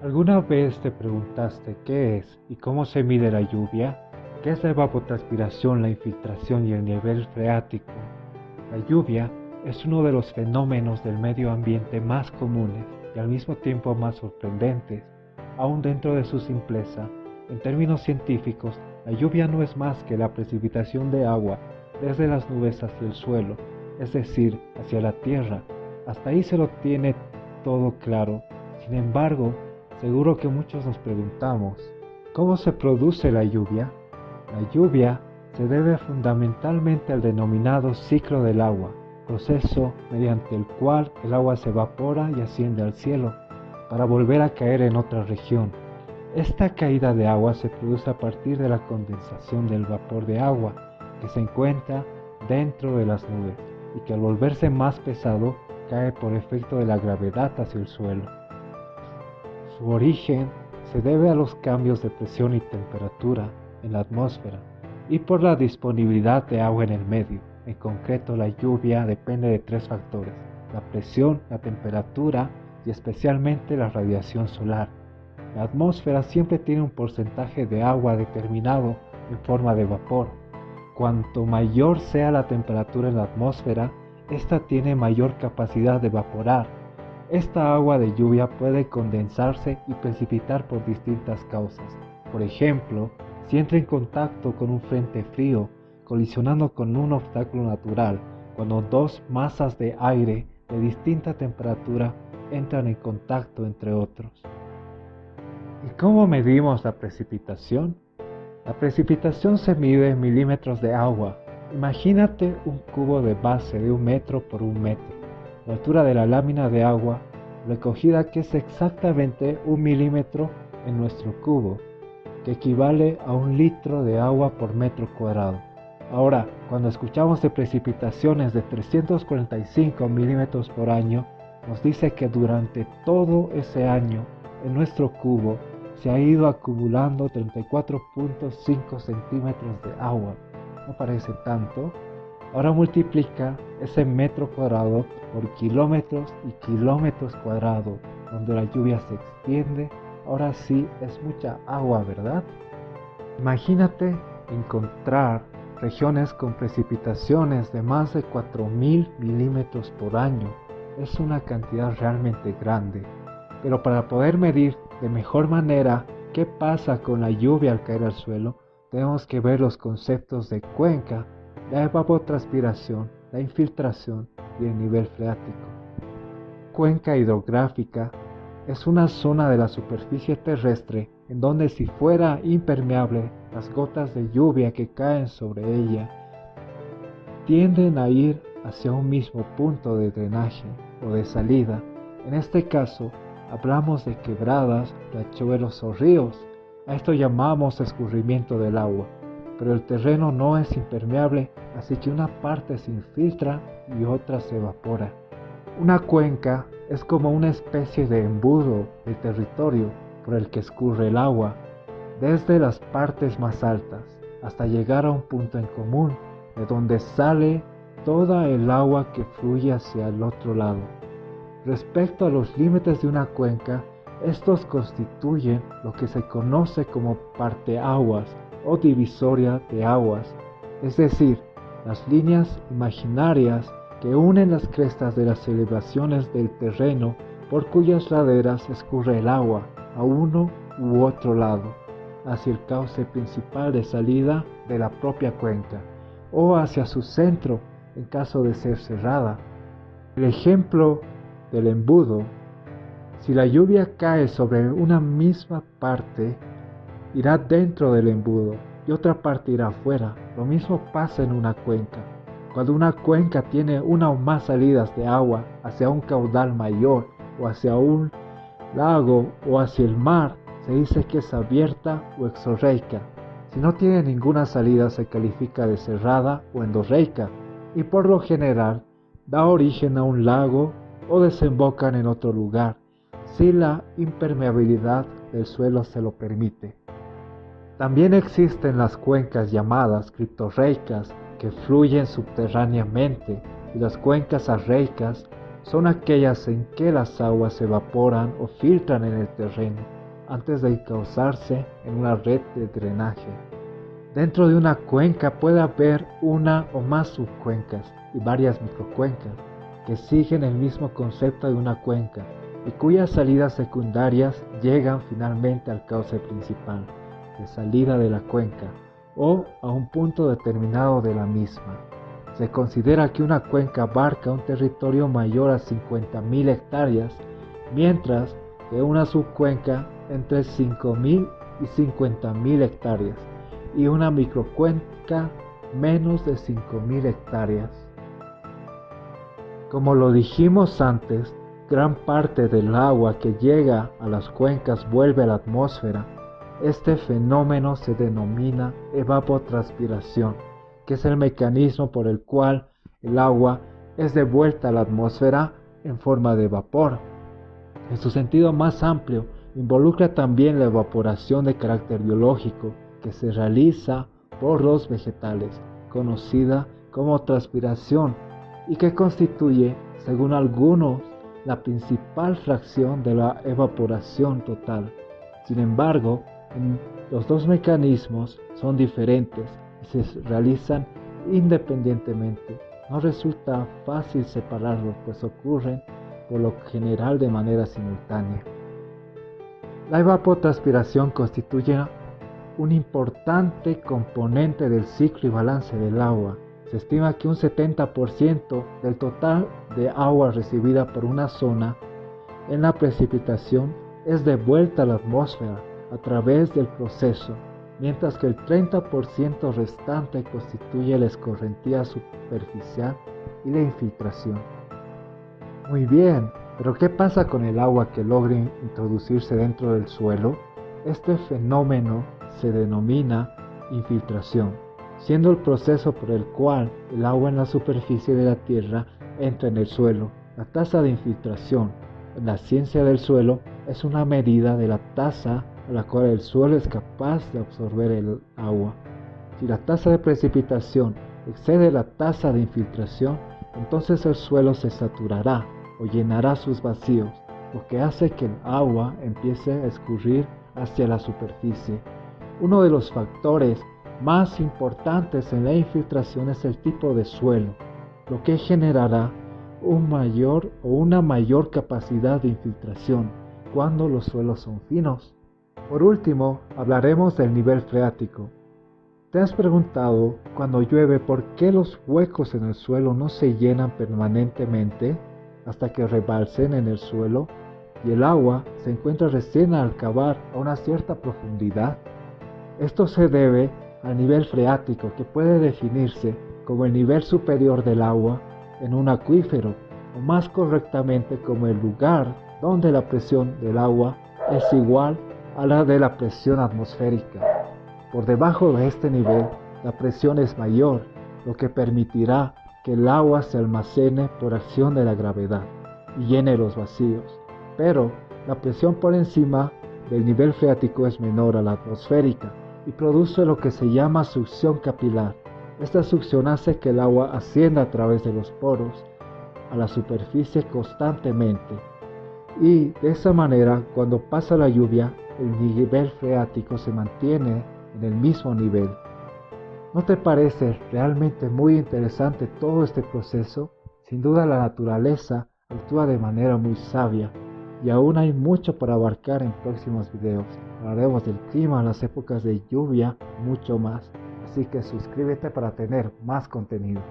¿Alguna vez te preguntaste qué es y cómo se mide la lluvia? ¿Qué es la evapotranspiración, la infiltración y el nivel freático? La lluvia es uno de los fenómenos del medio ambiente más comunes y al mismo tiempo más sorprendentes. Aún dentro de su simpleza, en términos científicos, la lluvia no es más que la precipitación de agua desde las nubes hacia el suelo, es decir, hacia la tierra. Hasta ahí se lo tiene todo claro. Sin embargo, seguro que muchos nos preguntamos, ¿cómo se produce la lluvia? La lluvia se debe fundamentalmente al denominado ciclo del agua, proceso mediante el cual el agua se evapora y asciende al cielo, para volver a caer en otra región. Esta caída de agua se produce a partir de la condensación del vapor de agua que se encuentra dentro de las nubes y que al volverse más pesado cae por efecto de la gravedad hacia el suelo. Su origen se debe a los cambios de presión y temperatura en la atmósfera y por la disponibilidad de agua en el medio. En concreto, la lluvia depende de tres factores: la presión, la temperatura y especialmente la radiación solar. La atmósfera siempre tiene un porcentaje de agua determinado en forma de vapor. Cuanto mayor sea la temperatura en la atmósfera, esta tiene mayor capacidad de evaporar. Esta agua de lluvia puede condensarse y precipitar por distintas causas. Por ejemplo, si entra en contacto con un frente frío, colisionando con un obstáculo natural, cuando dos masas de aire de distinta temperatura entran en contacto, entre otros. ¿Y cómo medimos la precipitación? La precipitación se mide en milímetros de agua. Imagínate un cubo de base de 1 metro por 1 metro. La altura de la lámina de agua recogida, que es exactamente 1 milímetro en nuestro cubo, que equivale a 1 litro de agua por metro cuadrado. Ahora, cuando escuchamos de precipitaciones de 345 milímetros por año, nos dice que durante todo ese año en nuestro cubo se ha ido acumulando 34.5 centímetros de agua. ¿No parece tanto? Ahora multiplica ese metro cuadrado por kilómetros y kilómetros cuadrados, donde la lluvia se extiende. Ahora sí es mucha agua, ¿verdad? Imagínate encontrar regiones con precipitaciones de más de 4.000 milímetros por año. Es una cantidad realmente grande. Pero para poder medir de mejor manera qué pasa con la lluvia al caer al suelo, tenemos que ver los conceptos de cuenca, la evapotranspiración, la infiltración y el nivel freático. Cuenca hidrográfica es una zona de la superficie terrestre en donde, si fuera impermeable, las gotas de lluvia que caen sobre ella tienden a ir hacia un mismo punto de drenaje o de salida. En este caso, hablamos de quebradas, riachuelos o ríos. A esto llamamos escurrimiento del agua. Pero el terreno no es impermeable, así que una parte se infiltra y otra se evapora. Una cuenca es como una especie de embudo del territorio por el que escurre el agua, desde las partes más altas hasta llegar a un punto en común, de donde sale toda el agua que fluye hacia el otro lado. Respecto a los límites de una cuenca, estos constituyen lo que se conoce como parteaguas o divisoria de aguas, es decir, las líneas imaginarias que unen las crestas de las elevaciones del terreno por cuyas laderas escurre el agua a uno u otro lado, hacia el cauce principal de salida de la propia cuenca, o hacia su centro en caso de ser cerrada. El ejemplo del embudo: si la lluvia cae sobre una misma parte, irá dentro del embudo y otra parte irá afuera. Lo mismo pasa en una cuenca. Cuando una cuenca tiene una o más salidas de agua hacia un caudal mayor o hacia un lago o hacia el mar, se dice que es abierta o exorreica. Si no tiene ninguna salida, se califica de cerrada o endorreica y por lo general da origen a un lago o desembocan en otro lugar, si la impermeabilidad del suelo se lo permite. También existen las cuencas llamadas criptorreicas, que fluyen subterráneamente, y las cuencas arreicas son aquellas en que las aguas se evaporan o filtran en el terreno. antes de encauzarse en una red de drenaje. Dentro de una cuenca puede haber una o más subcuencas y varias microcuencas que siguen el mismo concepto de una cuenca y cuyas salidas secundarias llegan finalmente al cauce principal de salida de la cuenca o a un punto determinado de la misma. Se considera que una cuenca abarca un territorio mayor a 50.000 hectáreas, mientras que una subcuenca entre 5.000 y 50.000 hectáreas y una microcuenca menos de 5.000 hectáreas. Como lo dijimos antes, gran parte del agua que llega a las cuencas vuelve a la atmósfera. Este fenómeno se denomina evapotranspiración, que es el mecanismo por el cual el agua es devuelta a la atmósfera en forma de vapor. En su sentido más amplio, involucra también la evaporación de carácter biológico que se realiza por los vegetales, conocida como transpiración, y que constituye, según algunos, la principal fracción de la evaporación total. Sin embargo, los dos mecanismos son diferentes y se realizan independientemente. No resulta fácil separarlos, pues ocurren por lo general de manera simultánea. La evapotranspiración constituye un importante componente del ciclo y balance del agua. Se estima que un 70% del total de agua recibida por una zona en la precipitación es devuelta a la atmósfera a través del proceso, mientras que el 30% restante constituye la escorrentía superficial y la infiltración. Muy bien, pero ¿qué pasa con el agua que logra introducirse dentro del suelo? Este fenómeno se denomina infiltración, siendo el proceso por el cual el agua en la superficie de la tierra entra en el suelo. La tasa de infiltración en la ciencia del suelo es una medida de la tasa a la cual el suelo es capaz de absorber el agua. Si la tasa de precipitación excede la tasa de infiltración, entonces el suelo se saturará o llenará sus vacíos, lo que hace que el agua empiece a escurrir hacia la superficie. Uno de los factores más importantes en la infiltración es el tipo de suelo, lo que generará una mayor capacidad de infiltración cuando los suelos son finos. Por último, hablaremos del nivel freático. ¿Te has preguntado cuando llueve por qué los huecos en el suelo no se llenan permanentemente hasta que rebalsen en el suelo y el agua se encuentra recién al cavar a una cierta profundidad? Esto se debe al nivel freático, que puede definirse como el nivel superior del agua en un acuífero, o más correctamente como el lugar donde la presión del agua es igual a la de la presión atmosférica. Por debajo de este nivel, la presión es mayor, lo que permitirá que el agua se almacene por acción de la gravedad y llene los vacíos. Pero la presión por encima del nivel freático es menor a la atmosférica y produce lo que se llama succión capilar. Esta succión hace que el agua ascienda a través de los poros a la superficie constantemente, y de esa manera, cuando pasa la lluvia, el nivel freático se mantiene en el mismo nivel. ¿No te parece realmente muy interesante todo este proceso? Sin duda la naturaleza actúa de manera muy sabia y aún hay mucho para abarcar en próximos videos. Hablaremos del clima, las épocas de lluvia, mucho más. Así que suscríbete para tener más contenido.